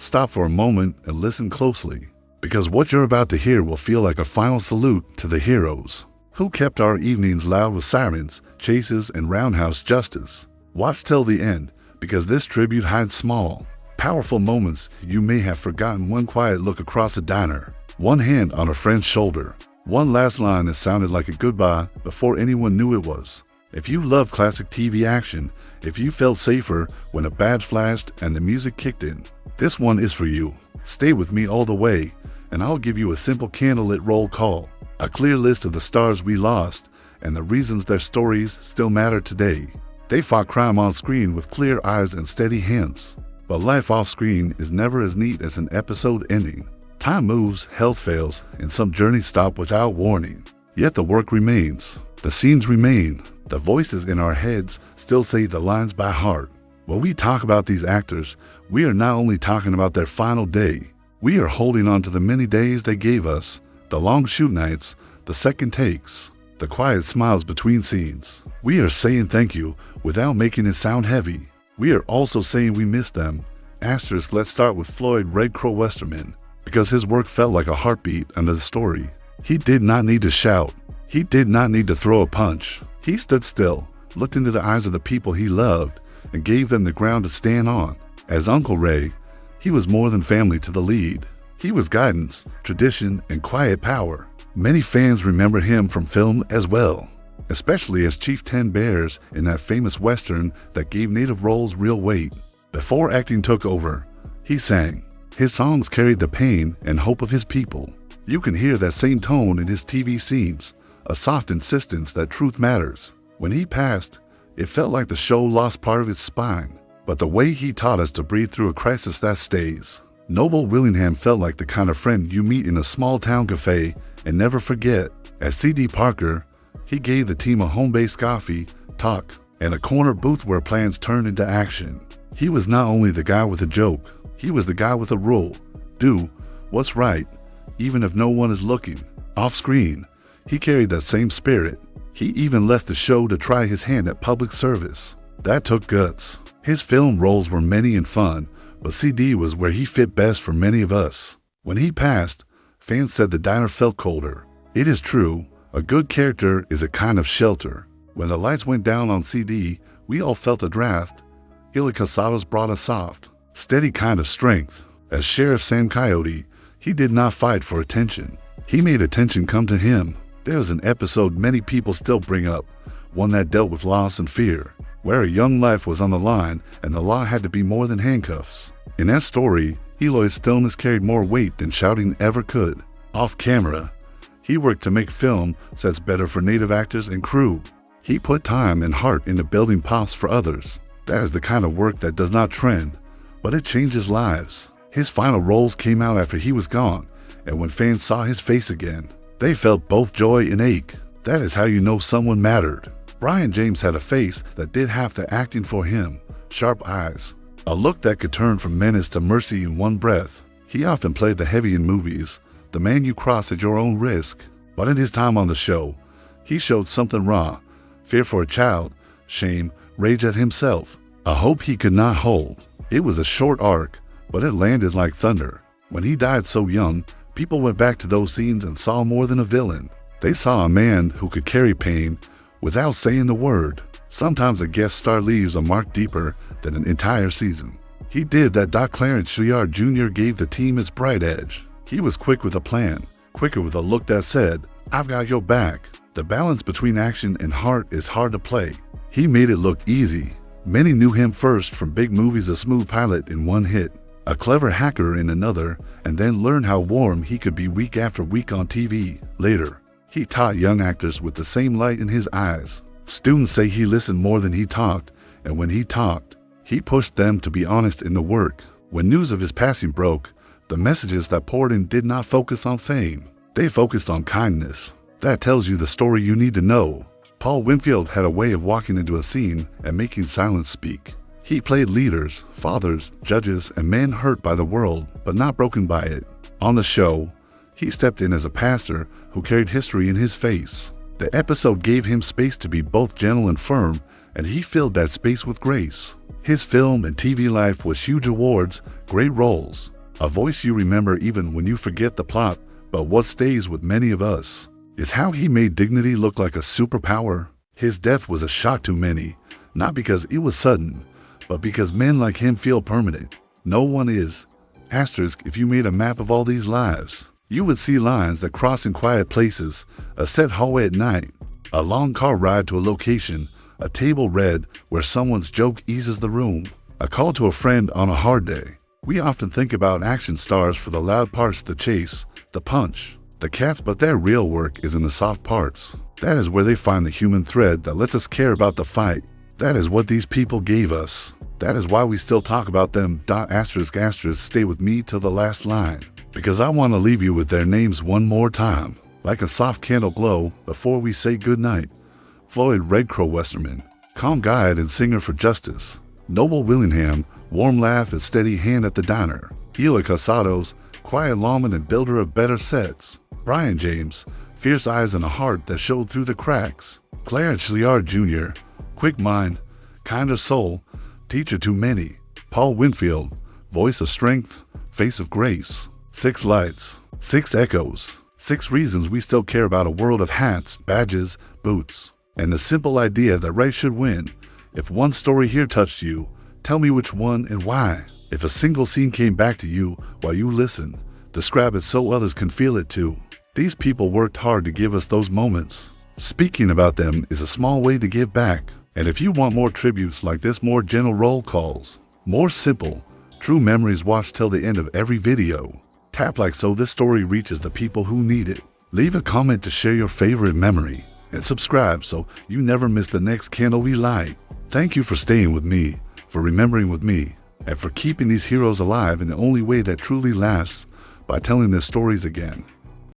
Stop for a moment and listen closely, because what you're about to hear will feel like a final salute to the heroes who kept our evenings loud with sirens, chases, and roundhouse justice. Watch till the end, because this tribute hides small, powerful moments you may have forgotten. One quiet look across a diner, one hand on a friend's shoulder, one last line that sounded like a goodbye before anyone knew it was. If you love classic TV action, if you felt safer when a badge flashed and the music kicked in, this one is for you. Stay with me all the way, and I'll give you a simple candlelit roll call, a clear list of the stars we lost and the reasons their stories still matter today. They fought crime on screen with clear eyes and steady hands, but life off screen is never as neat as an episode ending. Time moves, health fails, and some journeys stop without warning. Yet the work remains, the scenes remain, the voices in our heads still say the lines by heart. When we talk about these actors, we are not only talking about their final day, we are holding on to the many days they gave us, the long shoot nights, the second takes, the quiet smiles between scenes. We are saying thank you without making it sound heavy. We are also saying we miss them. Asterisk, let's start with Floyd Red Crow Westerman, because his work felt like a heartbeat under the story. He did not need to shout. He did not need to throw a punch. He stood still, looked into the eyes of the people he loved, and gave them the ground to stand on. As Uncle Ray, he was more than family to the lead. He was guidance, tradition, and quiet power. Many fans remember him from film as well, especially as Chief 10 Bears in that famous Western that gave native roles real weight. Before acting took over, he sang. His songs carried the pain and hope of his people. You can hear that same tone in his TV scenes, a soft insistence that truth matters. When he passed, it felt like the show lost part of its spine, but the way he taught us to breathe through a crisis that stays. Noble Willingham felt like the kind of friend you meet in a small-town cafe and never forget. As C.D. Parker, he gave the team a home-based coffee, talk, and a corner booth where plans turned into action. He was not only the guy with a joke, he was the guy with a rule. Do what's right, even if no one is looking. Off-screen, he carried that same spirit. He even left the show to try his hand at public service. That took guts. His film roles were many and fun, but CD was where he fit best for many of us. When he passed, fans said the diner felt colder. It is true, a good character is a kind of shelter. When the lights went down on CD, we all felt a draft. Gilly Casados brought a soft, steady kind of strength. As Sheriff Sam Coyote, he did not fight for attention. He made attention come to him. There was an episode many people still bring up, one that dealt with loss and fear, where a young life was on the line and the law had to be more than handcuffs. In that story, Eloy's stillness carried more weight than shouting ever could. Off camera, he worked to make film sets better for native actors and crew. He put time and heart into building paths for others. That is the kind of work that does not trend, but it changes lives. His final roles came out after he was gone, and when fans saw his face again, they felt both joy and ache. That is how you know someone mattered. Brian James had a face that did half the acting for him. Sharp eyes, a look that could turn from menace to mercy in one breath. He often played the heavy in movies, the man you cross at your own risk. But in his time on the show, he showed something raw, fear for a child, shame, rage at himself, a hope he could not hold. It was a short arc, but it landed like thunder. When he died so young, people went back to those scenes and saw more than a villain. They saw a man who could carry pain without saying the word. Sometimes a guest star leaves a mark deeper than an entire season. He did that. Clarence Shiard Jr. gave the team its bright edge. He was quick with a plan, quicker with a look that said, "I've got your back." The balance between action and heart is hard to play. He made it look easy. Many knew him first from big movies, a smooth pilot in one hit, a clever hacker in another, and then learned how warm he could be week after week on TV. Later, he taught young actors with the same light in his eyes. Students say he listened more than he talked, and when he talked, he pushed them to be honest in the work. When news of his passing broke, the messages that poured in did not focus on fame. They focused on kindness. That tells you the story you need to know. Paul Winfield had a way of walking into a scene and making silence speak. He played leaders, fathers, judges, and men hurt by the world, but not broken by it. On the show, he stepped in as a pastor who carried history in his face. The episode gave him space to be both gentle and firm, and he filled that space with grace. His film and TV life was huge awards, great roles, a voice you remember even when you forget the plot. But what stays with many of us is how he made dignity look like a superpower. His death was a shock to many, not because it was sudden, but because men like him feel permanent. No one is. Asterisk, if you made a map of all these lives, you would see lines that cross in quiet places, a set hallway at night, a long car ride to a location, a table read where someone's joke eases the room, a call to a friend on a hard day. We often think about action stars for the loud parts, the chase, the punch, the catch, but their real work is in the soft parts. That is where they find the human thread that lets us care about the fight. That is what these people gave us. That is why we still talk about them. Asterisk, stay with me till the last line, because I want to leave you with their names one more time, like a soft candle glow before we say goodnight. Floyd Red Crow Westerman, calm guide and singer for justice. Noble Willingham, warm laugh and steady hand at the diner. Elia Casados, quiet lawman and builder of better sets. Brian James, fierce eyes and a heart that showed through the cracks. Clarence Liard Jr., quick mind, kind of soul, teacher to many. Paul Winfield, voice of strength, face of grace. 6 lights, 6 echoes, 6 reasons we still care about a world of hats, badges, boots, and the simple idea that right should win. If one story here touched you, tell me which one and why. If a single scene came back to you while you listened, describe it so others can feel it too. These people worked hard to give us those moments. Speaking about them is a small way to give back. And if you want more tributes like this, more general roll calls, more simple, true memories, watch till the end of every video. Tap like so this story reaches the people who need it. Leave a comment to share your favorite memory. And subscribe so you never miss the next candle we light. Thank you for staying with me, for remembering with me, and for keeping these heroes alive in the only way that truly lasts, by telling their stories again.